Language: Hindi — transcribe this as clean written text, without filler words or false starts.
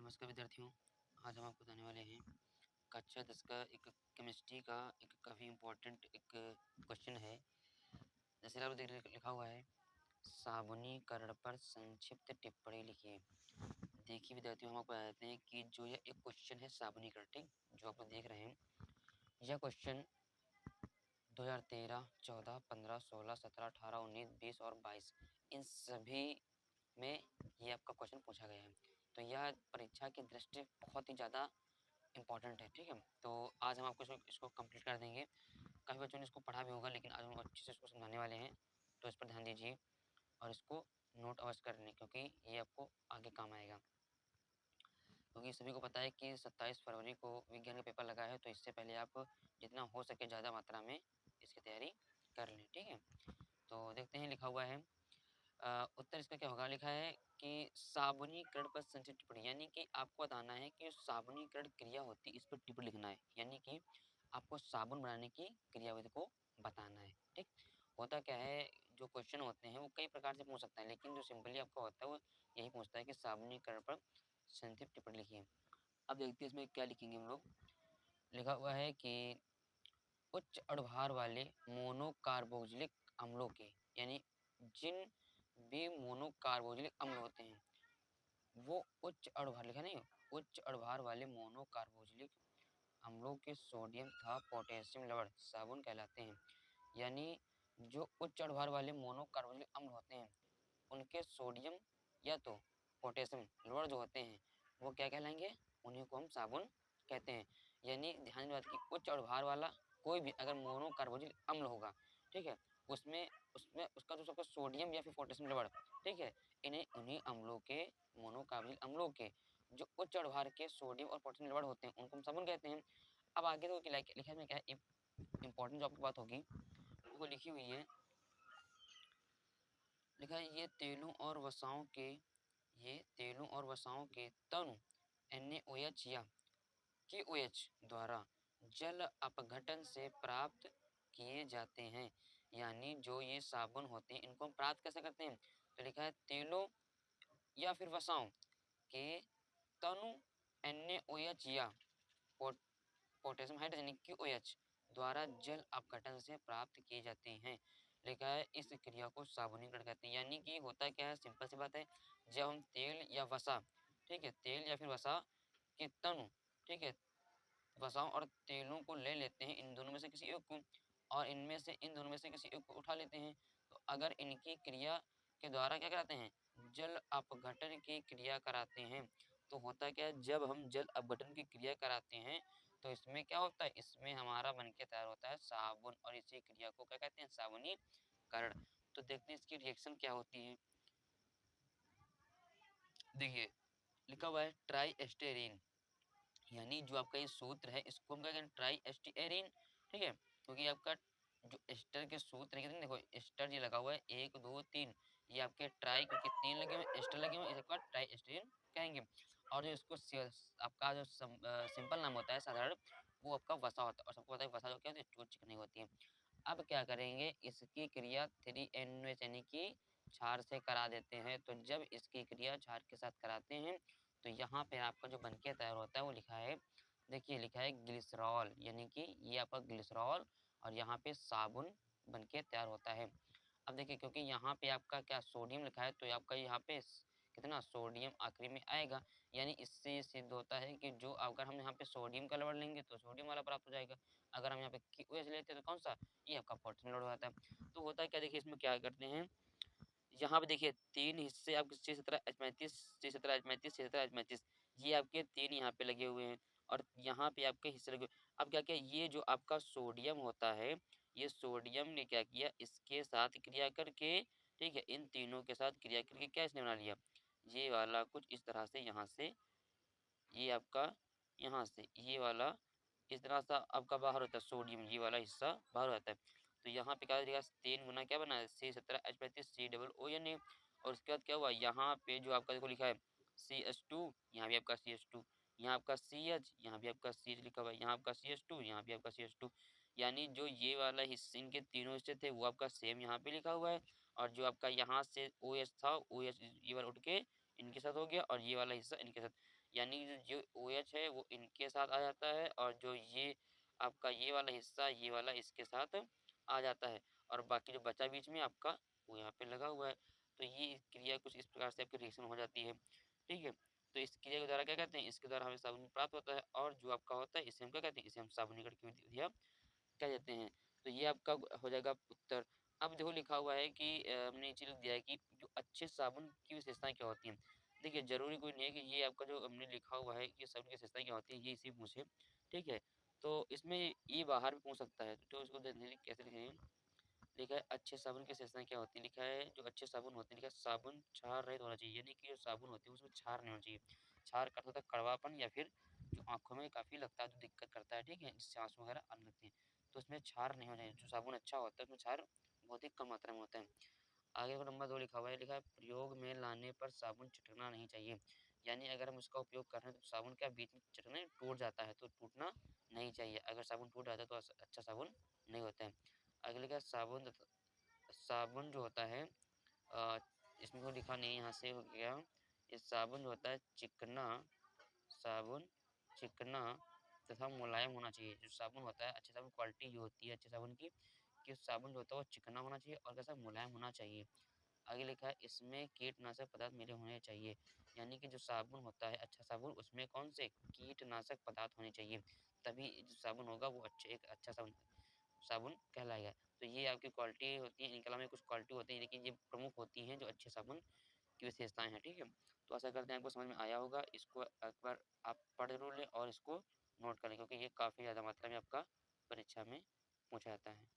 नमस्कार विद्यार्थियों। आज हम आपको बताने वाले हैं कक्षा 10 का एक केमिस्ट्री का एक काफ़ी इम्पोर्टेंट एक क्वेश्चन है। जैसे आप देख लिखा हुआ है, साबुनीकरण पर संक्षिप्त टिप्पणी लिखिए। देखिए विद्यार्थियों, हम आपको बताते हैं कि जो यह एक क्वेश्चन है साबुनीकरण, ठीक, जो आप लोग देख रहे हैं, यह क्वेश्चन 2013, 14, 15, 16, 17, 18, 19, 20 और 22 इन सभी में ये आपका क्वेश्चन पूछा गया है। तो यह परीक्षा की दृष्टि बहुत ही ज़्यादा इम्पोर्टेंट है, ठीक है। तो आज हम आपको इसको कंप्लीट कर देंगे। काफ़ी बच्चों ने इसको पढ़ा भी होगा, लेकिन आज हम अच्छे से इसको समझाने वाले हैं, तो इस पर ध्यान दीजिए और इसको नोट अवश्य कर लें, क्योंकि ये आपको आगे काम आएगा। क्योंकि सभी को पता है कि 27 फरवरी को विज्ञान का पेपर लगा है, तो इससे पहले आप जितना हो सके ज़्यादा मात्रा में इसकी तैयारी कर लें, ठीक है। तो देखते हैं, लिखा हुआ है उत्तर इसका क्या होगा। लिखा है कि साबुनीकरण पर संक्षिप्त टिप्पणी, यानी कि आपको बताना है कि साबुनीकरण क्रिया होती है, इस पर टिप्पणी लिखना है, यानी कि आपको साबुन बनाने की क्रियाविधि को बताना है, ठीक। होता क्या है, जो क्वेश्चन होते हैं वो कई प्रकार से पूछ सकता है, लेकिन जो सिंपली आपका होता है वो यही पूछता है कि साबुनीकरण पर संक्षिप्त टिप्पणी लिखिए। अब देखते हैं इसमें क्या लिखेंगे हम लोग। लिखा हुआ है कि उच्च अणुभार वाले मोनोकार्बोक्सिलिक अम्लों के, यानी जिन भी मोनोकार्बोक्सिलिक अम्ल होते हैं वो उच्च अणुभार, लिखा नहीं, उच्च अणुभार वाले मोनोकार्बोक्सिलिक अम्लों के सोडियम तथा पोटेशियम लवण साबुन कहलाते हैं। यानी जो उच्च अणुभार वाले मोनोकार्बोक्सिलिक अम्ल होते हैं उनके सोडियम या तो पोटेशियम लवण जो होते हैं वो क्या कहलाएंगे, उन्हीं को हम साबुन कहते हैं। यानी ध्यान बात की उच्च अणुभार वाला कोई भी अगर मोनोकार्बोक्सिलिक अम्ल होगा, ठीक है, उसमें उसमें उसका जो सबका सोडियम या फिर पोटेशियम लवण, ठीक है, इन्हें उन्हीं अम्लों के, मोनोकार्बोक्सिलिक अम्लों के जो उच्च अणुभार के सोडियम और पोटेशियम लवण होते हैं उनको हम साबुन कहते हैं। अब आगे तो लिखा में क्या है, इंपॉर्टेंट जो आपकी बात होगी वो लिखी हुई है। लिखा है ये तेलों और वसाओं के तनु NaOH या KOH द्वारा जल अपघटन से प्राप्त किए जाते हैं। यानी जो ये साबुन होते हैं इनको हम प्राप्त कैसे करते हैं, तो लिखा है तेलों या फिर वसाओं के तनु NaOH या पोटेशियम हाइड्रोजन KOH द्वारा जल अपघटन से प्राप्त किए जाते हैं। लिखा है इस क्रिया को साबुनीकरण कहते हैं। यानी कि होता क्या है, सिंपल सी बात है, जब हम तेल या वसा, ठीक है, तेल या फिर वसा के तनु, ठीक है, वसाओं और तेलों को ले लेते हैं, इन दोनों में से किसी एक को, और इन दोनों में से किसी एक को उठा लेते हैं, तो अगर इनकी क्रिया के द्वारा क्या कराते हैं, जल अपघटन की क्रिया कराते हैं, तो होता क्या है, जब हम जल अपघटन की क्रिया कराते हैं तो इसमें क्या होता है, इसमें हमारा बनके तैयार होता है साबुन, और इसी क्रिया को क्या कहते हैं, साबुनीकरण। तो देखते हैं इसकी रिएक्शन क्या होती है। देखिए लिखा हुआ है ट्राई एस्टेरिन, यानी जो आपका ये सूत्र है इसको हम क्या कहें, ट्राई एस्टीएरिन, ठीक है, क्योंकि आपका जो एस्टर के सूत्र है, देखो एस्टर ये लगा हुआ है 1 2 3, ये आपके ट्राई क्योंकि 3 लगे हुए एस्टर लगे हुए, इसका ट्राई एस्टीएरिन कहेंगे। और जो इसको आपका जो सिंपल नाम होता है साधारण, वो आपका वसा होता है, और सबको पता है वसा जो क्या होती है, चूर चिकनी होती है। अब क्या करेंगे, इसकी क्रिया 3NOH यानी कि क्षार से करा देते हैं। तो जब इसकी क्रिया क्षार के साथ कराते हैं तो यहाँ पे आपका जो बनके तैयार होता है वो लिखा है, देखिए लिखा है ग्लिसरॉल, यानी कि ये आपका ग्लिसरॉल, और यहाँ पे साबुन बनके तैयार होता है। अब देखिए क्योंकि यहाँ पे आपका क्या सोडियम लिखा है, तो आपका यहाँ पे कितना सोडियम आखिरी में आएगा, यानी इससे ये सिद्ध होता है कि जो अगर हम यहाँ पे सोडियम का लवण लेंगे तो सोडियम वाला प्राप्त हो जाएगा, अगर हम यहाँ पे KOH लेते हैं तो कौन सा, ये आपका पोटेशियम लवण होता है। तो होता है क्या, देखिए इसमें क्या करते हैं, यहाँ पे देखिए 3 हिस्से आपके C17H35, C17H35, C17H35, ये आपके 3 यहाँ पे लगे हुए हैं, और यहाँ पे आपके हिस्से लगे हुए। अब क्या किया, ये जो आपका सोडियम होता है, ये सोडियम ने क्या किया, इसके साथ क्रिया करके, ठीक है, इन तीनों के साथ क्रिया करके क्या इसने बना लिया, ये वाला कुछ इस तरह से, यहाँ से ये आपका, यहाँ से ये वाला इस तरह सा आपका बाहर होता है, सोडियम ये वाला हिस्सा बाहर होता है। तो यहाँ पे क्या दिया, 3 गुना क्या बना है, C17H35 COONA, और उसके बाद क्या हुआ, यहाँ पे जो आपका देखो लिखा है CH2, यहाँ भी आपका CH2, यहाँ आपका CH, यहाँ भी आपका CH लिखा हुआ है, यहाँ आपका CH2, यहाँ भी आपका CH2, यानी जो ये वाला हिस्से इनके तीनों हिस्से थे वो आपका सेम यहाँ पे लिखा हुआ है, और जो आपका यहाँ से OH था, OH ये वाला उठ के इनके साथ हो गया, और ये वाला हिस्सा इनके साथ, यानी कि जो OH है वो इनके साथ आ जाता है और जो ये आपका ये वाला हिस्सा ये वाला इसके साथ आ जाता है और बाकी जो बचा बीच में आपका वो यहाँ पे लगा हुआ है। तो ये क्रिया कुछ इस प्रकार से आपकी रिएक्शन हो जाती है, ठीक है। तो इस क्रिया के द्वारा क्या कहते हैं, इसके द्वारा हमें साबुन प्राप्त होता है और जो आपका होता है इसे हम क्या कहते हैं, इसे हम साबुनीकरण की विधियाँ कह देते हैं। तो ये आपका हो जाएगा उत्तर। अब देखो लिखा हुआ है कि हमने नीचे लिख दिया है कि जो अच्छे साबुन की विशेषताएँ क्या होती हैं? देखिए ज़रूरी कोई नहीं है कि ये आपका जो हमने लिखा हुआ है कि साबुन की विशेषताएँ क्या होती हैं, ये इसी पूछे, ठीक है? तो इसमें ये बाहर भी पूछ सकता है, तो इसको कैसे लिखेंगे? लिखा है अच्छे साबुन की विशेषताएँ क्या होती हैं? लिखा है जो अच्छे साबुन होते हैं, लिखा है साबुन क्षार रहित होना चाहिए, यानी कि जो साबुन होती है उसमें क्षार नहीं होना चाहिए। क्षार का अर्थ होता है कड़वापन या फिर जो आँखों में काफ़ी लगता है तो दिक्कत करता है, ठीक है? जिससे आँसू वगैरह आने लगते हैं। तो उसमें क्षार नहीं होना चाहिए, जो साबुन अच्छा होता है उसमें क्षार बहुत ही कम मात्रा में होता है। आगे को नंबर 2 लिखा हुआ है, लिखा है प्रयोग में लाने पर साबुन चिटकना नहीं चाहिए। यानी अगर हम उसका उपयोग कर रहे हैं तो साबुन क्या बीच में चिटकने टूट जाता है, तो टूटना नहीं चाहिए। अगर साबुन टूट जाता है तो अच्छा साबुन नहीं होता है। आगे लिखा है साबुन जो होता है अ, इसमें कोई लिखा नहीं है, यहाँ से हो गया। ये साबुन जो होता है चिकना, साबुन चिकना तथा मुलायम होना चाहिए। जो साबुन होता है अच्छे साबुन क्वालिटी जो होती है अच्छे साबुन की, कि साबुन जो होता है वो चिकना होना चाहिए और कैसा मुलायम होना चाहिए। आगे लिखा है इसमें कीटनाशक पदार्थ मिले होने चाहिए। यानी कि जो साबुन होता है अच्छा साबुन उसमें कौन से कीटनाशक पदार्थ होने चाहिए, तभी जो साबुन होगा वो अच्छे एक अच्छा साबुन साबुन कहलाएगा। तो ये आपकी क्वालिटी होती है, इनके अलावा भी कुछ क्वालिटी होती है लेकिन ये प्रमुख होती हैं जो अच्छे साबुन की विशेषताएँ हैं, ठीक है? तो आशा करते हैं आपको समझ में आया होगा। इसको एक बार आप पढ़ ज़रूर लें और इसको नोट करें क्योंकि ये काफ़ी ज़्यादा मात्रा में आपका परीक्षा में पूछा जाता है।